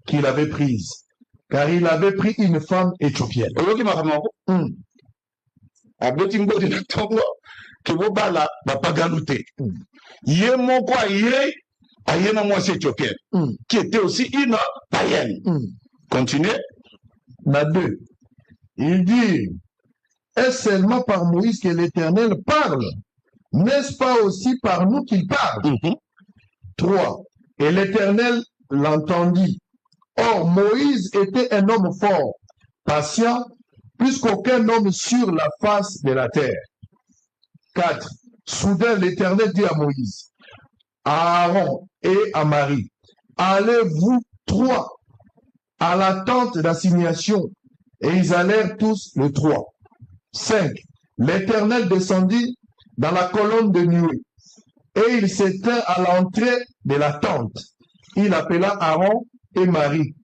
qu'il avait prise, car il avait pris une femme éthiopienne. Qui était aussi une païenne. Continuez. La 2. Il dit, est-ce seulement par Moïse que l'Éternel parle? N'est-ce pas aussi par nous qu'il parle? 3. Et l'Éternel l'entendit. Or, Moïse était un homme fort, patient, plus qu'aucun homme sur la face de la terre. 4. Soudain, l'Éternel dit à Moïse, à Aaron et à Marie, allez vous trois à la tente d'assignation. Et ils allèrent tous les trois. 5. L'Éternel descendit dans la colonne de nuée. Et il s'éteint à l'entrée de la tente. Il appela Aaron et Marie,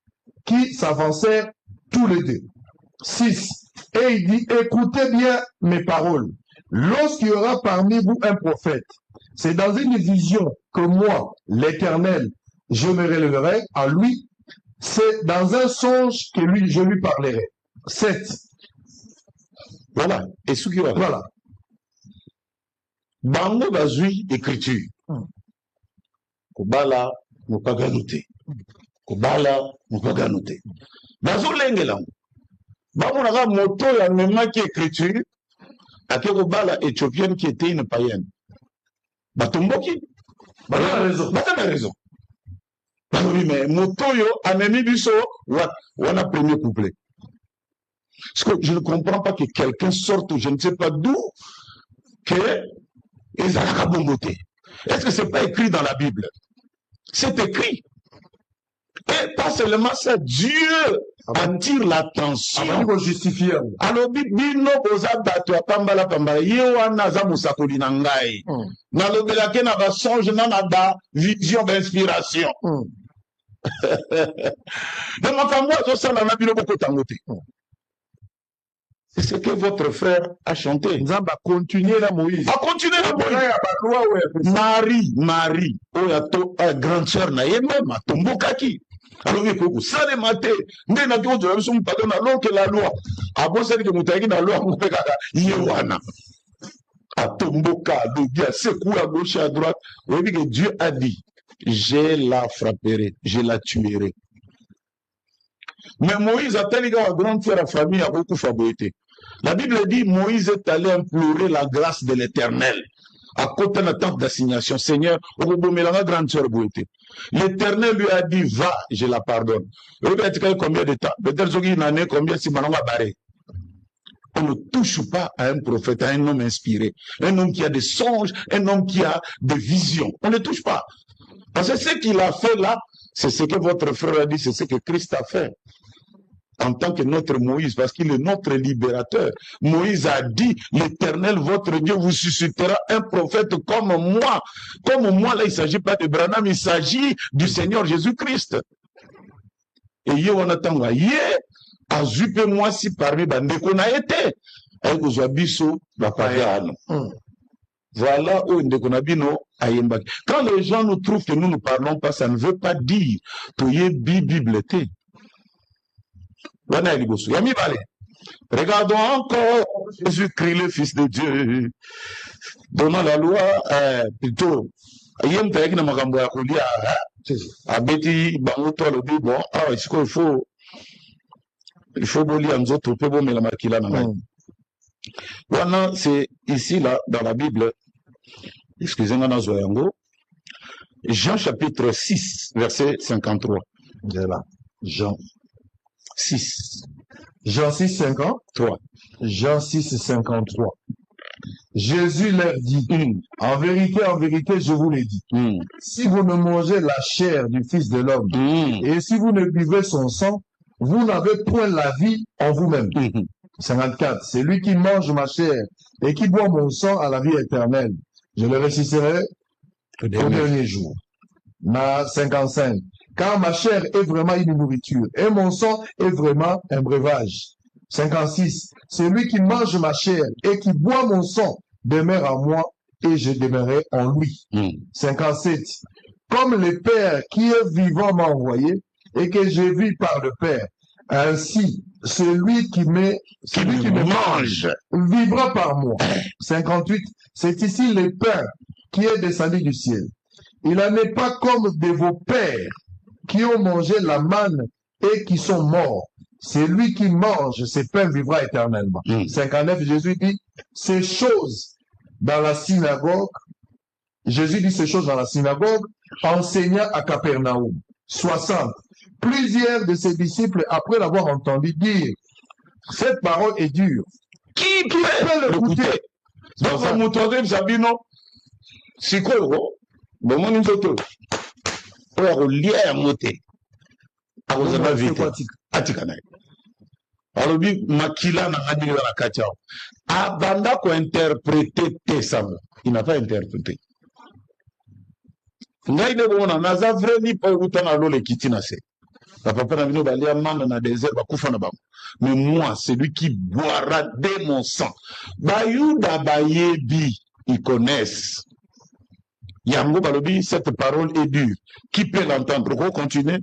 qui s'avancèrent tous les deux. 6. Et il dit, écoutez bien mes paroles. Lorsqu'il y aura parmi vous un prophète, c'est dans une vision que moi, l'Éternel, je me relèverai à lui. C'est dans un songe que je lui parlerai. 7. Voilà. Et ce qui va. Voilà. Bango bazui écriture. Kobala mupaganuté. Kobala mupaganuté. Bazo lengela. Bango naga moto ya mema qui écriture. Ake kobala éthiopienne qui était une païenne. Batomboki. Bata raison. Bata raison. Oui, mais motoyo amemi biso wana premier couplet. Parce que je ne comprends pas que quelqu'un sorte, je ne sais pas d'où, que ils ont bomboté. Est-ce que c'est pas écrit dans la Bible? C'est écrit. Et pas seulement ça, Dieu attire l'attention. Avant de justifier. Alors, bino boza bato pambala pambala yewa naza musakoli na ngai. Na lobelake na ba songe na ba vision d'inspiration. Donc makambo azosala na bino boko tangote. C'est ce que votre frère a chanté. Nzamba continuer la Moïse. A continuer la Moïse. Marie, oyato grande sœur na ye même atombokaki. Alors il faut ça les mater. Ndé na kiko de son pardon na longue la loi. A bon c'est que mutaki na loi ko peka yewana. Atomboka lobia secoue à gauche et à droite. On dit que Dieu a dit, je la frapperai, je la tuerai. Mais Moïse a tellement à grande frère la famille a beaucoup fabriqué. La Bible dit Moïse est allé implorer la grâce de l'Éternel à côté de la tente d'assignation. Seigneur, grande sœur Bouété. L'Éternel lui a dit, va, je la pardonne. Combien de temps? Peut-être qu'il en a combien si maintenant barré. On ne touche pas à un prophète, à un homme inspiré, un homme qui a des songes, un homme qui a des visions. On ne touche pas. Parce que ce qu'il a fait là, c'est ce que votre frère a dit, c'est ce que Christ a fait. En tant que notre Moïse, parce qu'il est notre libérateur. Moïse a dit, l'Éternel, votre Dieu, vous suscitera un prophète comme moi. Comme moi, là, il ne s'agit pas de Branham, il s'agit du Seigneur Jésus-Christ. Et on attend, azupe moi si parmi bande qu'on a été. Voilà où quand les gens nous trouvent que nous ne parlons pas, ça ne veut pas dire que y Bible. Regardons encore Jésus-Christ, le Fils de Dieu, donnant la loi, plutôt, il faut lire nous autres, peu bon, mais la marquila n'a pas. C'est ici, là, dans la Bible, excusez-moi, dans Zoyango, Jean chapitre 6, verset 53. Là, Jean 6. Jean 6, 53. Jean 6, 53. Jésus leur dit, en vérité, je vous l'ai dit, si vous ne mangez la chair du Fils de l'homme, et si vous ne buvez son sang, vous n'avez point la vie en vous-même. 54. C'est lui qui mange ma chair et qui boit mon sang à la vie éternelle. Je le ressusciterai au dernier jour. 55. Car ma chair est vraiment une nourriture et mon sang est vraiment un breuvage. 56. Celui qui mange ma chair et qui boit mon sang demeure en moi et je demeurerai en lui. 57. Comme le Père qui est vivant m'a envoyé, et que j'ai vu par le Père. Ainsi, celui qui me mange vivra par moi. 58. C'est ici le pain qui est descendu du ciel. Il n'en est pas comme de vos pères qui ont mangé la manne et qui sont morts. Celui qui mange ce pain vivra éternellement. 59, Jésus dit ces choses dans la synagogue. Jésus dit ces choses dans la synagogue, enseignant à Capernaum. 60. Plusieurs de ses disciples, après l'avoir entendu dire, cette parole est dure. Qui peut l'écouter? Donc, vous montrez, Sabino, c'est quoi, bon, mon insoto, pour lier à monter. À vous inviter. Atikanaï. Alors, Makila n'a pas dit la kachao. Abanda ko interpréter Tessamo. Il n'a pas interprété. Ngai de bona naza vreni pa utana lo le kitina se. Papa na bino balia manda na désert bakufa na bango. Mais moi, celui qui boira de mon sang. Bayuda bayebi, ils connaissent. Yango balobi, cette parole est dure. Qui peut l'entendre? Pourquoi continuer?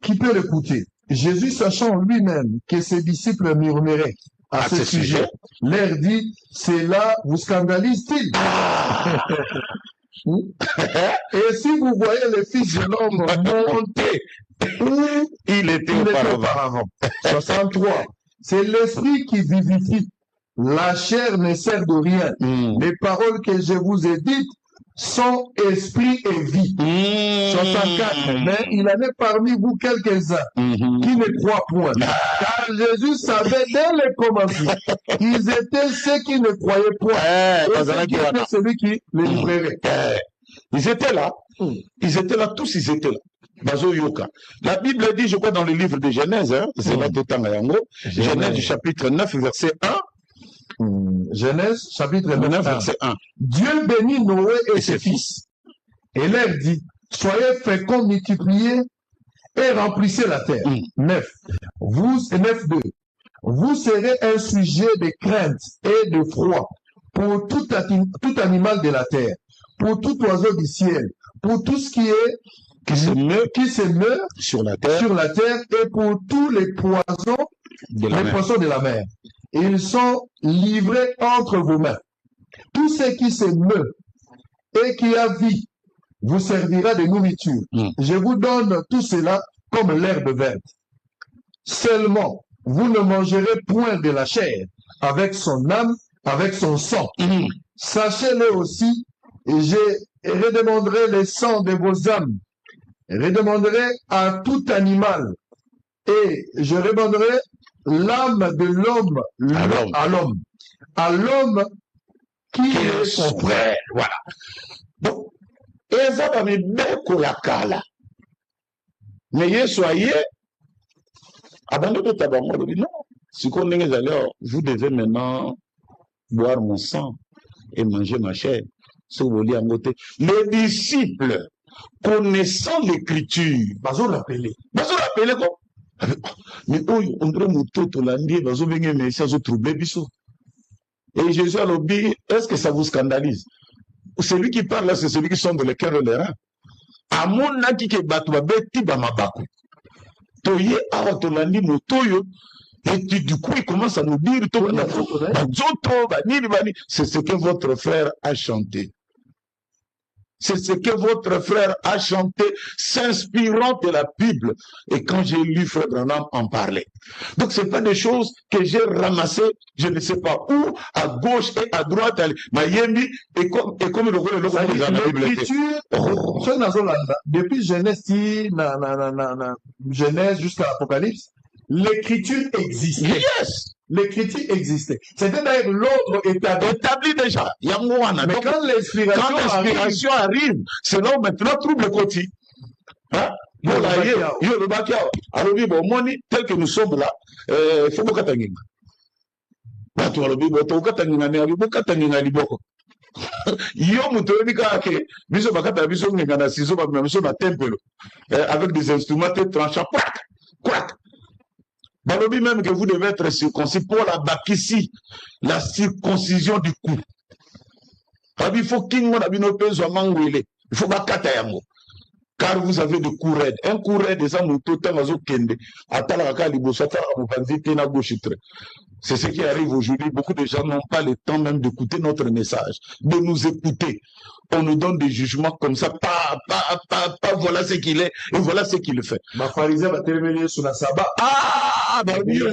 Qui peut l'écouter? Jésus, sachant lui-même que ses disciples murmuraient à ce sujet, leur dit, cela vous scandalise-t-il? Et si vous voyez le Fils de l'homme monter où il était auparavant. 63. C'est l'esprit qui vivifie. La chair ne sert de rien. Les paroles que je vous ai dites sont esprit et vie. 64. Mais il en est parmi vous quelques-uns qui ne croient point. Car Jésus savait dès le commencement qu'ils étaient ceux qui ne croyaient point. Et c'était celui qui les livrerait. Ils étaient là. Ils étaient là, tous ils étaient là. Bazo Yoka. La Bible dit, je crois, dans le livre de Genèse, c'est là tout Genèse du chapitre 9, verset 1. Genèse, chapitre 9, verset 1. Dieu bénit Noé et ses fils. Et leur dit, soyez féconds, multipliez et remplissez la terre. 9. 9.2. Vous serez un sujet de crainte et de froid pour tout animal de la terre, pour tout oiseau du ciel, pour tout ce qui se meurt sur la terre et pour tous les poissons de la mer. Ils sont livrés entre vos mains. Tout ce qui se meurt et qui a vie vous servira de nourriture. Je vous donne tout cela comme l'herbe verte. Seulement, vous ne mangerez point de la chair avec son âme, avec son sang. Sachez-le aussi, et je redemanderai le sang de vos âmes. Redemanderai à tout animal. Et je redemanderai l'âme de l'homme à l'homme. À l'homme qui est son frère. Voilà. Donc, et ça va me beko la kala. Mais soyez abandonnez de tabac. Non. Si vous devez maintenant boire mon sang et manger ma chair. Les disciples, connaissant l'écriture, bazo l'appeler quoi? Mais on dirait mon toto l'andier, bazo venir mais ça se troubler biso. Et Jésus a dit, est-ce que ça vous scandalise? Celui qui parle là, c'est celui qui sonde le cœur de l'air. À mon avis, qui est battu, beti bamabaku. Toye aotolandi motoyo. Et du coup, il commence à nous dire, c'est ce que votre frère a chanté. C'est ce que votre frère a chanté, s'inspirant de la Bible. Et quand j'ai lu Frère Branham en parler. Donc, ce n'est pas des choses que j'ai ramassées, je ne sais pas où, à gauche et à droite. Mayemi, et comme l'écriture, depuis Genèse jusqu'à l'Apocalypse, l'écriture existait. Yes! L'écriture existait. C'était d'ailleurs l'ordre établi déjà. Mais quand l'inspiration arrive, c'est là maintenant trouble le côté. Hein? Tel que nous sommes là, il faut que avec des instruments tranchants. Balobi même que vous devez être circoncis pour la bakissi, la circoncision du cou. Il faut qu'il y ait un peu de il faut bakata yango. car vous avez de coups raides. Un coup raide, et ça, moto, tangazo kende. Atalaka liboso, atalaka mopanzi, tena gauche. C'est ce qui arrive aujourd'hui. Beaucoup de gens n'ont pas le temps même d'écouter notre message, de nous écouter. On nous donne des jugements comme ça, pas, voilà ce qu'il est, et voilà ce qu'il fait. Ma pharisien va terminer sur la sabbat. Ah, bah oui, je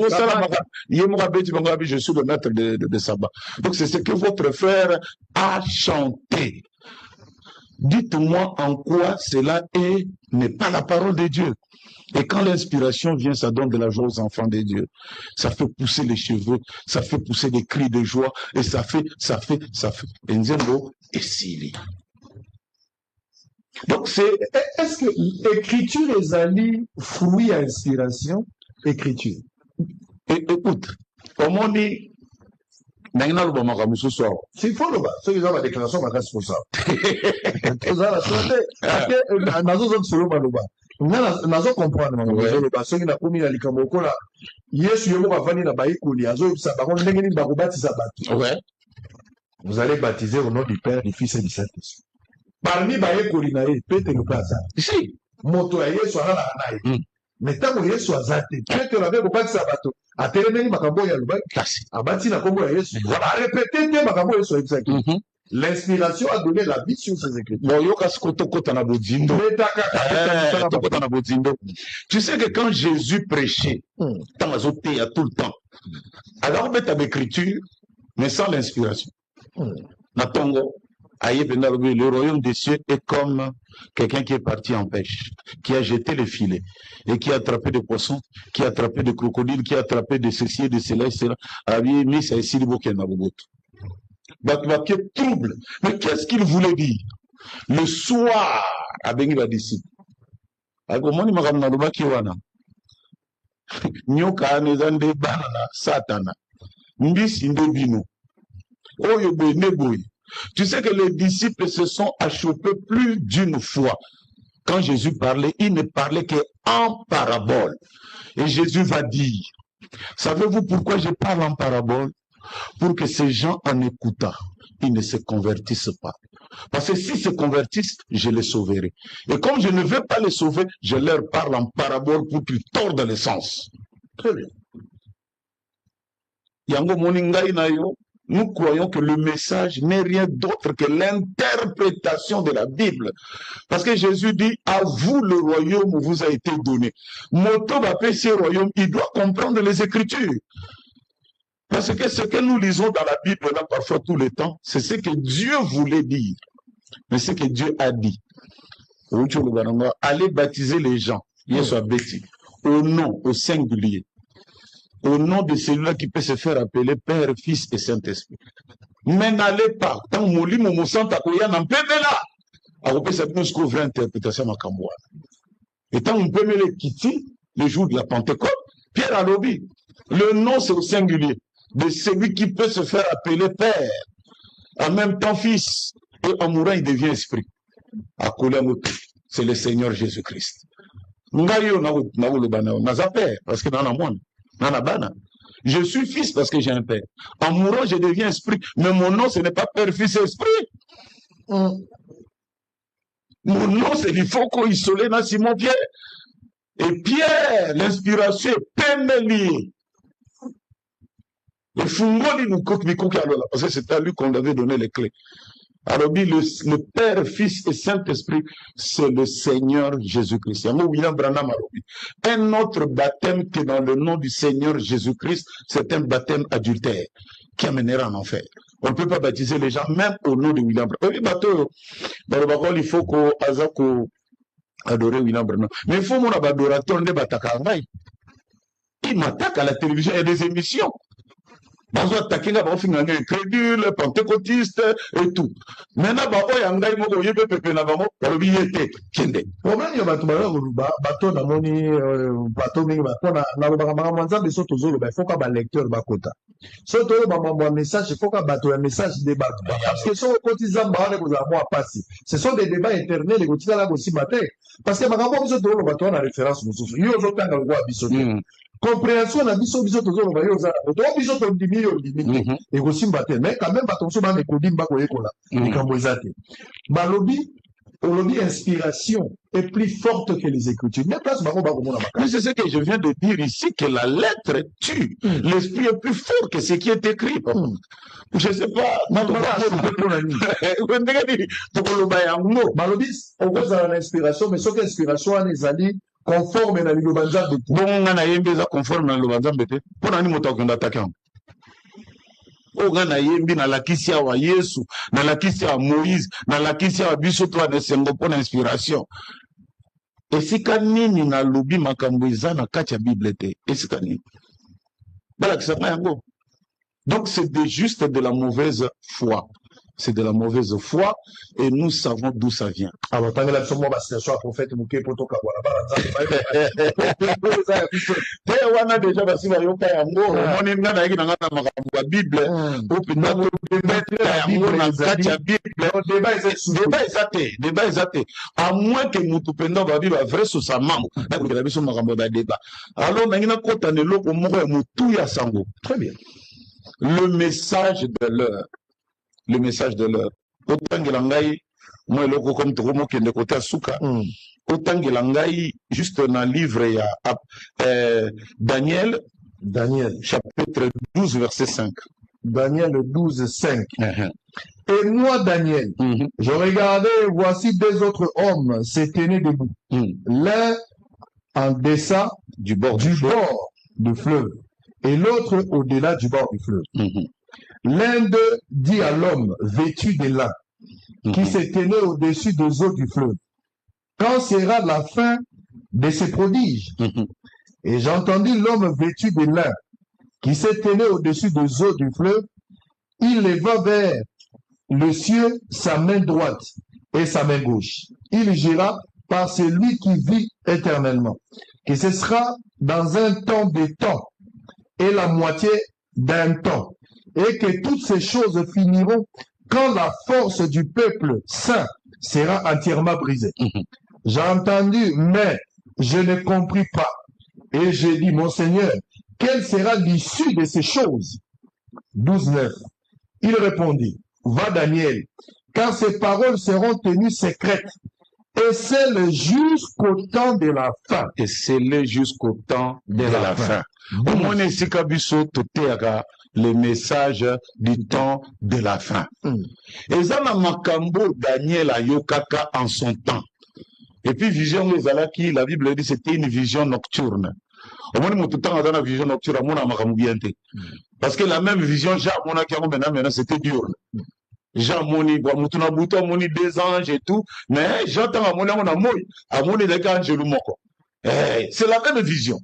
suis le maître de sabbat. Donc c'est ce que votre frère a chanté. Dites-moi en quoi cela n'est pas la parole de Dieu. Et quand l'inspiration vient, ça donne de la joie aux enfants de Dieu. Ça fait pousser les cheveux, ça fait pousser des cris de joie, et ça fait. Et Nzembo est Sili. Donc c'est... Est-ce que l'écriture est allée fruit à inspiration? Écriture. Écoute, comme on dit, c'est il faut le voir. Ceux qui ont la déclaration, c'est responsable. Parce que, nazo comprendre soki nakomi na likambo lokola Yesu yo moko avandi na bayekoli azoyebisa bango ndenge nini bakobatisa bato. Vous allez baptiser au nom du Père, du Fils et du Saint-Esprit. Parmi bayekoli na ye Petro mpe azali moto ya Yesu azalaka na ye, mais ntango Yesu aza te Petro abe kobatisa bato atelemeli makambo oyo alobaki abati na kombo ya Yesu arepete te makambo oyo Yesu ayebisaki. L'inspiration a donné la vie sur ces écritures. Tu sais que quand Jésus prêchait, dans tout le temps, alors on met ta écriture, mais sans l'inspiration. Le royaume des cieux est comme quelqu'un qui est parti en pêche, qui a jeté le filet, et qui a attrapé des poissons, qui a attrapé des crocodiles, qui a attrapé de ceci et de cela, et cela. Mais ça ici, trouble. Mais qu'est-ce qu'il voulait dire? Le soir, à Bengi va d'ici. Agomoni makamna lubaki wana. Nyoka anezande banana satana. Mbisi ndobino. Oyo boy. Tu sais que les disciples se sont achoppés plus d'une fois. Quand Jésus parlait, il ne parlait qu'en parabole. Et Jésus va dire, savez-vous pourquoi je parle en parabole? Pour que ces gens, en écoutant, ils ne se convertissent pas. Parce que s'ils se convertissent, je les sauverai. Et comme je ne veux pas les sauver, je leur parle en parabole pour qu'ils tordent le sens. Très bien. Yango moningai na yo, nous croyons que le message n'est rien d'autre que l'interprétation de la Bible. Parce que Jésus dit, à vous le royaume vous a été donné. Moto va payer ce royaume, il doit comprendre les Écritures. Parce que ce que nous lisons dans la Bible, là, parfois tout le temps, c'est ce que Dieu voulait dire. Mais ce que Dieu a dit. Allez baptiser les gens, au nom, au singulier. Au nom de celui-là qui peut se faire appeler Père, Fils et Saint-Esprit. Mais n'allez pas. Tant que mon santa koya n'en peut là. Alors peut cette nous vraie interprétation à Kamboua. Et tant qu'on peut me les quitter le jour de la Pentecôte, Pierre a lobby. Le nom c'est au singulier de celui qui peut se faire appeler Père, en même temps Fils, et en mourant il devient Esprit. À Kolamoto, c'est le Seigneur Jésus-Christ. Parce que dans la monde, dans la bana, je suis fils parce que j'ai un père. En mourant, je deviens esprit. Mais mon nom, ce n'est pas Père, Fils et Esprit. Mon nom, c'est il faut qu'on isole dans Simon Pierre. Et Pierre, l'inspiration est péméliée. Le fungoli nous coque, parce que c'est à lui qu'on avait donné les clés. Alors, le Père, Fils et Saint-Esprit, c'est le Seigneur Jésus-Christ. Un autre baptême que dans le nom du Seigneur Jésus-Christ, c'est un baptême adultère qui amènera en enfer. On ne peut pas baptiser les gens, même au nom de William Branham. Il faut qu'on adore William Branham. Mais il faut mon adorateur de Batakangai. Il m'attaque à la télévision, il y a des émissions. Ils ont attaqué les incrédules, les pentecôtistes et tout. Maintenant, il y a un gars qui a été pépé dans le monde. Comment il y a un bateau dans mon bateau, il faut qu'un lecteur bakota. Surtout, un message, il faut qu'un bateau, un message de bateau. Parce que sont cotisants, ce sont des débats éternels, les cotisants là aussi matin. Parce que ma besoin de le bateau, on a référence, nous souffrons. Il y a autant de voix à compréhension na biso tozolo ba yo za to biso to ndimi yo ndimi et aussi mbaté mais quand même batonso ba ne kodimba ko ekola likambo ezate balobi Aujourd'hui, l'inspiration est plus forte que les Écritures. Mais c'est ce que je viens de dire ici, que la lettre tue. L'esprit est plus fort que ce qui est écrit. Je ne sais pas. L'inspiration, mais ce que l'inspiration est allée conforme à l'Ilobanzambe. Bon, on a yembeza conforme à l'Ilobanzambe. Pour un moto qu'on attaque. Oga na yembi na lakisi wa Yesu, na lakisi wa Moïse, na lakisi wa biso to na sengo pour inspiration. Esika nini na lobi makambo eza na kati ya Bible te? Esika nini? Bala kisanga yango. Donc c'est juste de la mauvaise foi. C'est de la mauvaise foi et nous savons d'où ça vient. Alors, tant que la somme va se prophète Mouké Poto on a déjà passé par le cas yango. On est dans la Bible. Débat exact. À moins que nous pendant la Bible vrai sur sa maman. D'accord, la biso makambo da débat. Alors nangina kota ne loko moko mutu ya sango. Très bien. Le message de l'heure. Le message de l'heure. Autant que l'angaï, moi, le comme tout le monde qui est de côté à Souka, autant que l'angaï, juste dans le livre, il y a Daniel, chapitre 12, verset 5. Daniel 12, 5. Et moi, Daniel, je regardais, voici deux autres hommes se tenaient debout. L'un en deçà du bord du fleuve, et l'autre au-delà du bord du fleuve. L'un d'eux dit à l'homme vêtu de lin, qui se tenait au-dessus des eaux du fleuve, quand sera la fin de ces prodiges? Et j'entendis l'homme vêtu de lin, qui se tenait au-dessus des eaux du fleuve, il leva vers le ciel sa main droite et sa main gauche. Il jura par celui qui vit éternellement, que ce sera dans un temps de temps et la moitié d'un temps, et que toutes ces choses finiront quand la force du peuple saint sera entièrement brisée. J'ai entendu, mais je ne compris pas. Et j'ai dit, mon Seigneur, quelle sera l'issue de ces choses? 12.9. Il répondit, va Daniel, car ces paroles seront tenues secrètes, et c'est jusqu'au temps de la fin. Et c'est jusqu'au temps de la fin. Le message du temps de la fin. Et ça, Makambo Daniel Ayokaka en son temps. Et puis, vision de Zalaki, la Bible dit c'était une vision nocturne. Au moins, mon temps dans la vision nocturne, à mon amakamoubiente. Parce que la même vision, Jean Monaki, maintenant, c'était dur. Jean Moni, Moutouna Bouton, Moni, des anges et tout. Mais j'entends à mon amour, à mon élégangelou moko. C'est la même vision.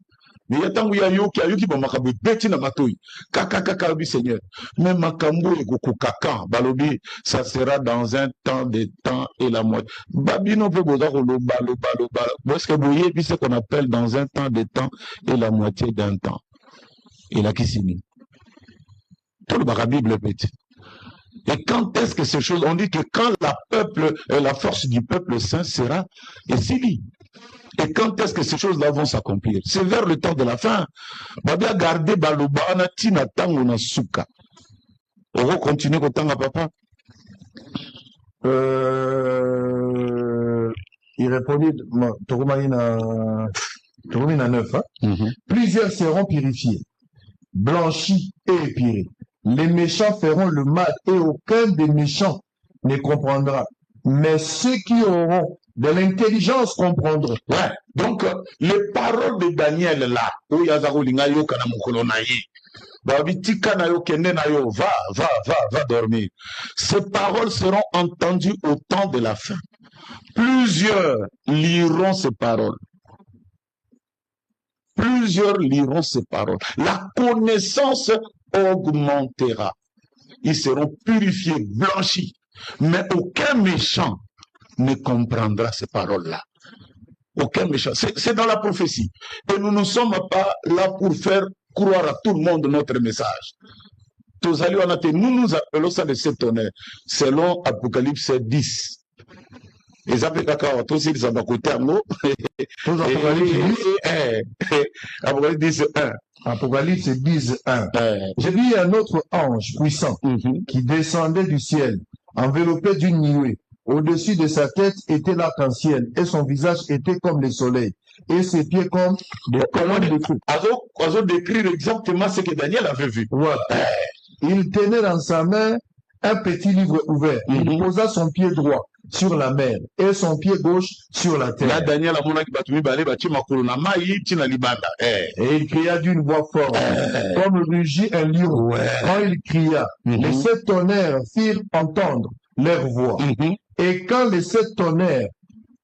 Mais il y a tant qu'il y a qui va m'accaber bêti na matoi. Kaka bi Seigneur. Mais makambo et goku kaka balobi, ça sera dans un temps de temps et la moitié. Babino peut boza lo balo. Parce que boye puis ce qu'on appelle dans un temps de temps et la moitié d'un temps. Et là qui signe. Tout le Bible petit. Et quand est-ce que ces choses, on dit que quand la force du peuple saint sera, et c'est dit. Et quand est-ce que ces choses-là vont s'accomplir? C'est vers le temps de la fin. Babia garder baloba anatina tango na suka. On va continuer au temps à papa. Il répondit, Torumina 9, hein? Plusieurs seront purifiés, blanchis et épirés. Les méchants feront le mal et aucun des méchants ne comprendra. Mais ceux qui auront de l'intelligence comprendront. Ouais. Donc, les paroles de Daniel là, où il y a Zaroulingayo Kanamukolonaï, va dormir. Ces paroles seront entendues au temps de la fin. Plusieurs liront ces paroles. La connaissance augmentera. Ils seront purifiés, blanchis. Mais aucun méchant ne comprendra ces paroles-là. Aucun méchant. C'est dans la prophétie. Et nous ne sommes pas là pour faire croire à tout le monde notre message. Nous nous appelons ça de s'étonner. Selon Apocalypse 10. Et ça fait tous ils sont à côté à nous. Apocalypse 10, 1. Apocalypse 10, 1. J'ai vu un autre ange puissant qui descendait du ciel, enveloppé d'une nuée, Au-dessus de sa tête était l'arc-en-ciel, et son visage était comme le soleil, et ses pieds comme des colonnes de feu. Azo décrire exactement ce que Daniel avait vu. Voilà. Il tenait dans sa main un petit livre ouvert. Il posa son pied droit sur la mer et son pied gauche sur la terre. Là, Daniel a montré Et il cria d'une voix forte, comme rugit un lion. Quand il cria, les 7 tonnerres firent entendre leur voix. Et quand les 7 tonnerres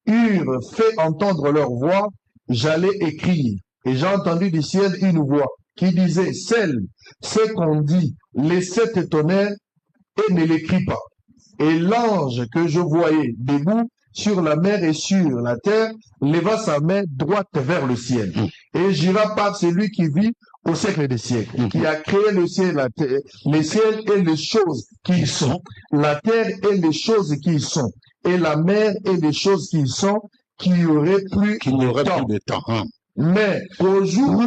eurent fait entendre leur voix, j'allais écrire. Et j'ai entendu du ciel une voix qui disait, celle, c'est qu'on dit, les 7 tonnerres, et ne l'écrit pas. Et l'ange que je voyais debout sur la mer et sur la terre leva sa main droite vers le ciel et jura par celui qui vit au siècle des siècles, qui a créé le ciel, la terre, les ciels et les choses qui y sont, la terre et les choses qui y sont, et la mer et les choses qui y sont, qui n'y aurait plus de temps. Mais au jour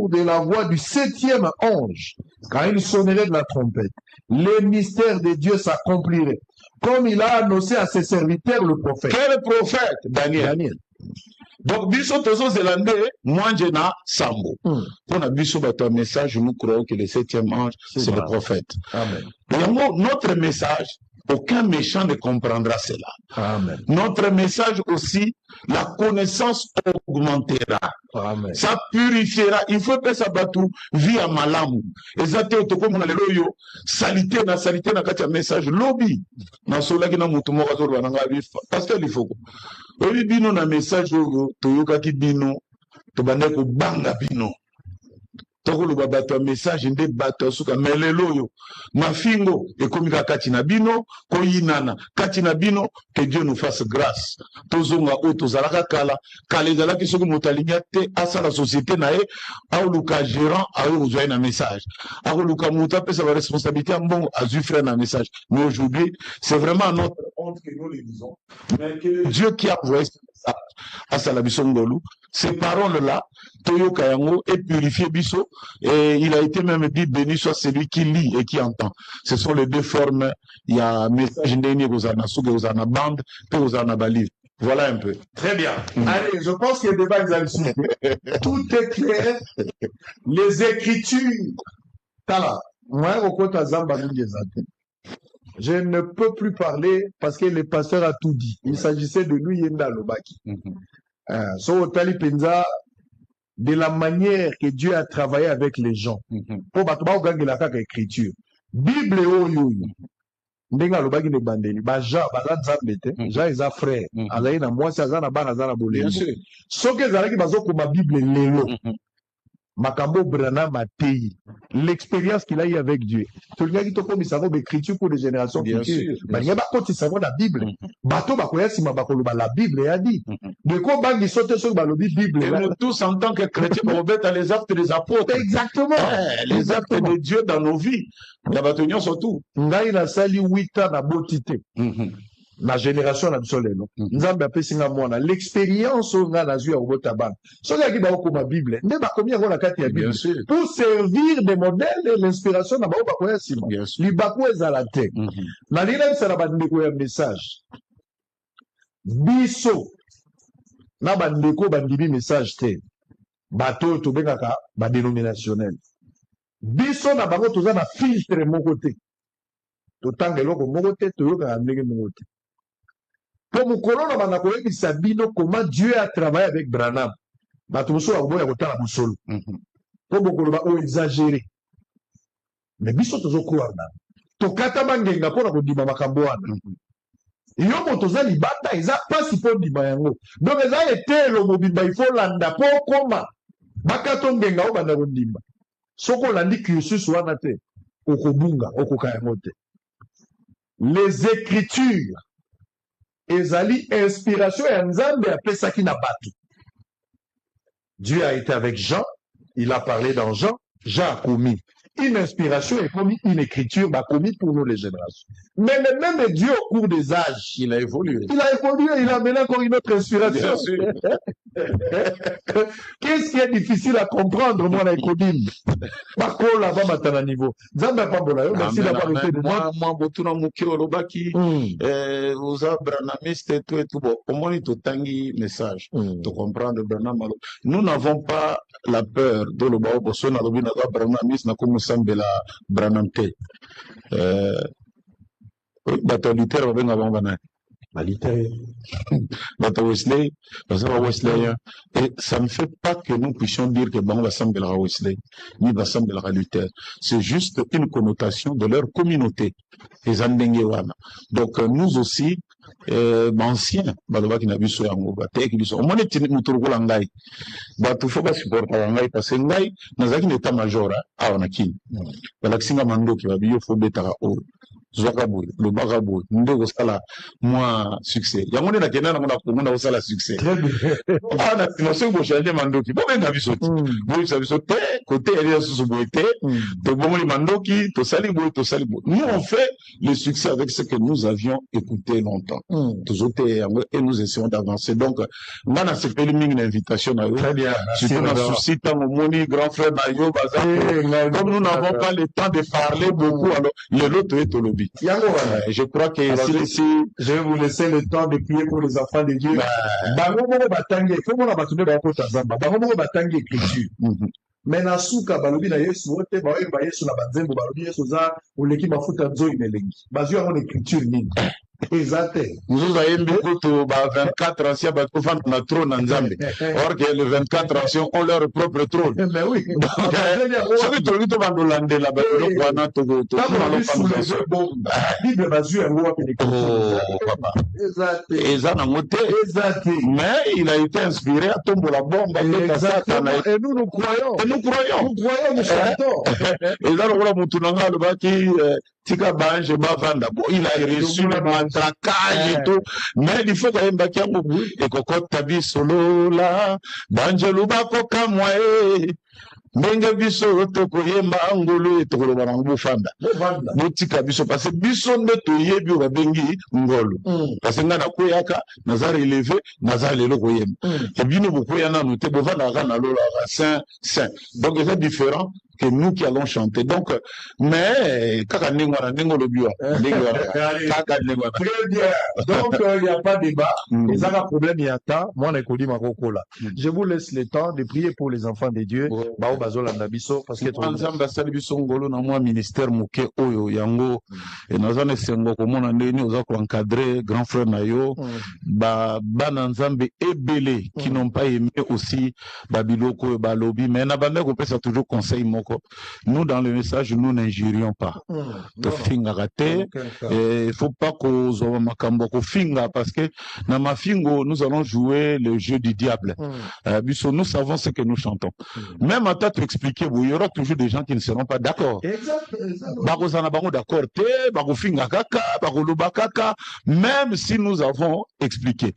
de la voix du 7e ange, quand il sonnerait de la trompette, les mystères de Dieu s'accompliraient, comme il a annoncé à ses serviteurs le prophète. Quel prophète? Daniel. Donc, biso tozo zélandais, Mwanjena Sambo. Pour la biso bato message, nous croyons que le 7e ange, c'est le prophète. Amen. Et notre message, aucun méchant ne comprendra cela. Amen. Notre message aussi, la connaissance augmentera. Amen. Ça purifiera. Il faut que ça batou via malamu. Exactement, tout comme on a le loyo, salité na katia message lobby. Na sola ki na mutumo ka zolo na ngabi. Parce que il faut. Obi bino na message yo toyoka ki bino to bande ko banga bino. Tokolo babato message nde bato suka melelo yo mafingo ekomika kati na bino koyinana kati na bino, que Dieu nous fasse grâce tozonga o tozalaka kala ezalaki soki moto alingi te asala société na ye aoluka gérant aozwa na message akoluka moto apesa ba responsabilité ya mbongo azwi frère na message. Mais aujourd'hui c'est vraiment notre honte que nous le disons, mais que Dieu qui a envoyé ce message asala biso ngolu, ces paroles là toyoka yango et purifier biso. Et il a été même dit, béni soit celui qui lit et qui entend. Ce sont les deux formes. Il y a message ndeni kozana souke kozana bande pe kozana livre. Voilà un peu. Très bien. Allez, je pense que le débat est là-dessus. Tout est clair. Les Écritures. Tala. Moi, au côté Zamba, je ne peux plus parler parce que le pasteur a tout dit. Il s'agissait de lui, Yenda Lobaki. So, Tali Penza, de la manière que Dieu a travaillé avec les gens. Pour battre la écriture. Bible ndenga lobaki ne bandeli ba ja baza nzambe te ja eza frère azali na mwasi aza na bana aza na bolembo soki ezalaki bazokoma Bible lelo makambo Branham matei l'expérience qu'il a eu avec Dieu tolingaki tokomisa ngo l'écriture pour les générations futures balinga bakotisa ngo na Bible bato bakoya nsima bakoloba la Bible a dit de ko bangi sote soki balobi Bible et nous tous en tant que chrétiens on obéit à les actes des apôtres. Exactement. Les actes de Dieu dans nos vies na bato nyonso tout ngai nasali 8 ans na botite na génération na biso lelo nzambe apesinga mwana l'expérience oyo nga nazwi ya kobota bana soki yaki bakokoma Bible nde bakomi yango na kati ya Bible pour servir de modèle et l'inspiration na bango bakoya nsima libaku ezala te nalingi nayebisana bandeko ya message biso na bandeko bandimi message te bato oyo tobengaka badénominationnel biso na bango toza na filtre moko te totanga eloko moko te toyokaka ndenge moko te po mokolo na banda koyebisa bino comment Dieu a travaillé avec Branham bato mosusu bakoboya kotala mosolo po bokoloba oyo exagéré mais biso tozokroire na tokata bangenga mpona kondima makambo wana yo moto oza libanda eza mpasi mpo ndima yango donc eza etelo mobimba ifo landa mpo okoma bakata ongenga oyo banda kondimba soki olandi cursus wana te okobunga okoka yango te. Les Écritures ezali inspiration ya nzambe apesaki na bato. Dieu a été avec Jean, il a parlé dans Jean, Jean a commis une inspiration et commis une écriture commis pour nous les générations. Mais même Dieu au cours des âges, il a évolué. Il a évolué, il a mené encore une autre inspiration. Qu'est-ce qui est difficile à comprendre, moi, la Kodim? Par contre, là-bas, maintenant, niveau. Zamba Pambola, merci d'avoir été de moi. Moi, Botuna Mukio Lobaki, Oza Branamiste et tout, bon, au moins, il tangi message, de comprendre Branamalo. Nous n'avons pas la peur de l'Oba, Bosso, Narobina, Branamiste, Nakoum Sambela, Branamte. Bateau littéraire, on va avant Banane. Wesley, et ça ne fait pas que nous puissions dire que Bango Bassam Wesley, ni Bassam Luther. C'est juste une connotation de leur communauté. Donc nous aussi, anciens, qui n'a vu ce yango, au moins les muturukola ngai, il faut pas supporter ngai parce que ngai, nazaki l'état major, on a qui, balaxinga mando qui va bien, faut betara o. Zwakabou, le bagabou, nous sala moi succès. Il y a mon na kena na mona komona osala succès. Ah na finance bo changer mandoki. Bo benga bisoti. Bo ça bisote côté elle sous boité. To bomoli mandoki, to sali bo, to sali bo. Nous on fait le succès avec ce que nous avions écouté longtemps. Toujours et nous essayons d'avancer. Donc mana se fait une invitation à eux. Très bien. Si on a souci tant moni grand frère Mayo Bazar. Comme nous n'avons pas le temps de parler beaucoup alors l'autre est au lobby. Je crois que je vais vous laisser le temps de prier pour les enfants de Dieu. Mais na suka balobi na Yesu wote ba oyeba Yesu na banzembo balobi Yesu za uleki mafuta nzoi melengi. Bazui yango écriture nini. Exact. Nous avons beaucoup 24 anciens batufan na trône en Zambie. Or que les 24 anciens ont leur propre trône. Mais oui. Ce que tu dis bandolande la batule wana togo to. Bible bazui yango papa. Exact. Ezana moté. Exact. Mais il a été inspiré à tomber la bombe. Et nous nous croyons. Nous croyons. Nous croyons, nous chantons. Ezana wala mutunanga le baki tika banje bavanda. Bon, il a reçu le matraquage et tout. Mais il faut quand même baki yango et kokot tabi solo la banjelu bakoka mwae. Ndenge biso tokoyemba ngolo etokoloba na ngofanda botika biso parce que biso nde toyebi o babengi ngolo parce que nga nakoyaka naza relevé naza lelo koyemba et bino bokoya nanu te bovandaka na lolaka saint donc c'est différent que nous qui allons chanter. Donc, mais, très bien. Donc, il n'y a pas de débat. Et ça, le problème, il y a tant. Moi, je vous laisse le temps de prier pour les enfants de Dieu. Parce que moi, ministère Mouké Oyo Yango, et nous avons essayé comment nous avons encadré grand frère Nayo, Bananzambe et Belé, qui n'ont pas aimé aussi Babiloko et Balobi, mais Nabande, on peut toujours conseil nous, dans le message, nous n'injurions pas. Il ne faut pas qu'on finga parce que dans ma fingo, nous allons jouer le jeu du diable. Nous savons ce que nous chantons. Même à t'expliquer, expliquer, il y aura toujours des gens qui ne seront pas d'accord. Même si nous avons expliqué.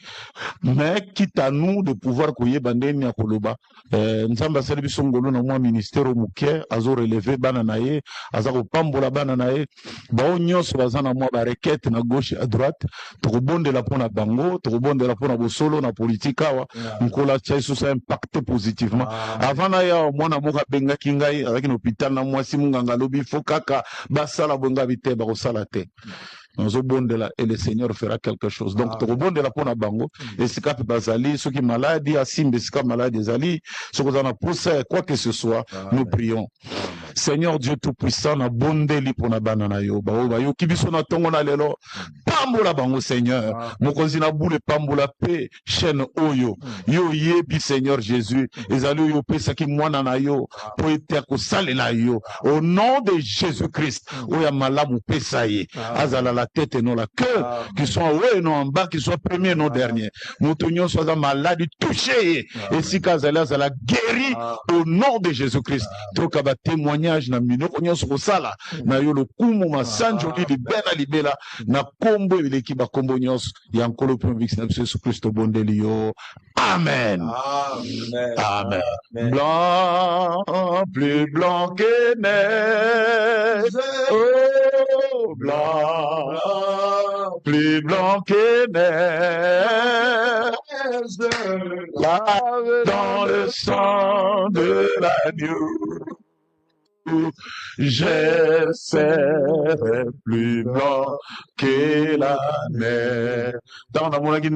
Mais quitte à nous de pouvoir couiller bandeni à Koloba, Nzamba Service Ngolo na moi ministère au Mouké, azo relevé bananaye, azo pambola bananaye, bao nyos bazana moi ba requête na gauche à droite, to bonde la pona bango, to bonde la pona bosolo na politique awa, nkola tchai sous ça impacté positivement. Avant na ya mwana moka benga kingai avec un hôpital na moi si munganga lobi fokaka basala bonga bité ba sala te. Et le Seigneur fera quelque chose. Donc, tu rebondes la pona bango, et c'est quand bazali, ceux qui malades, asim, c'est malade, zali, ceux qui ont poussé, quoi que ce soit, nous prions. Seigneur Dieu Tout-Puissant, na bonde li pona banana yo, yo, kibiso na tongo na lelo, pambola bango, Seigneur, mokonzi na boule pambola pe, chaîne oyo, yo yebi, Seigneur Jésus, ezali yo pe saki mwana na yo, po ete ko sale na yo, au nom de Jésus-Christ, oya malamu pe saye, azala la tête et non la queue, qui sont en haut et non en bas, qui soient premiers et non derniers. Nous tenions soit malade, touché, et si Kazala la guéri au nom de Jésus-Christ. Donc, à témoignage, na mino, konyo sala, na yo le kumu, ma sanjoli, libera, libera, na kombo, l'équipe à kombo nyos, yankolo, vix, na Jésus-Christ, au bon délio. Amen. Amen. Amen. Blanc, plus blanc que neige. Oh, blanc, plus blanc que neige. dans le sang de l'agneau. Je serai plus blanc que la neige.